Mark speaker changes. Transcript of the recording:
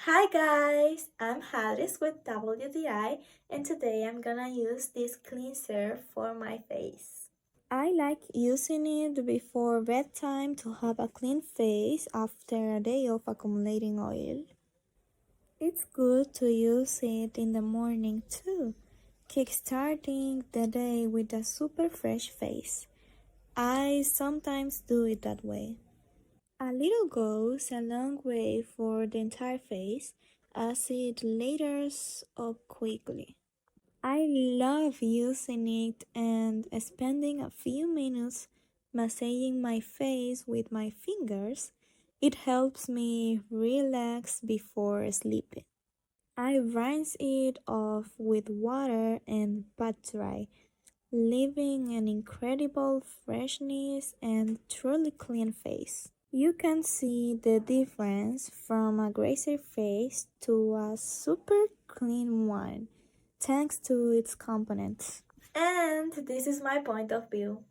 Speaker 1: Hi guys, I'm Harris with WDI and today I'm gonna use this cleanser for my face. I like using it before bedtime to have a clean face after a day of accumulating oil. It's good to use it in the morning too, kickstarting the day with a super fresh face. I sometimes do it that way. A little goes a long way for the entire face as it laters up quickly. I love using it and spending a few minutes massaging my face with my fingers. It helps me relax before sleeping. I rinse it off with water and pat dry, leaving an incredible freshness and truly clean face. You can see the difference from a greasy face to a super clean one thanks to its components. And this is my point of view.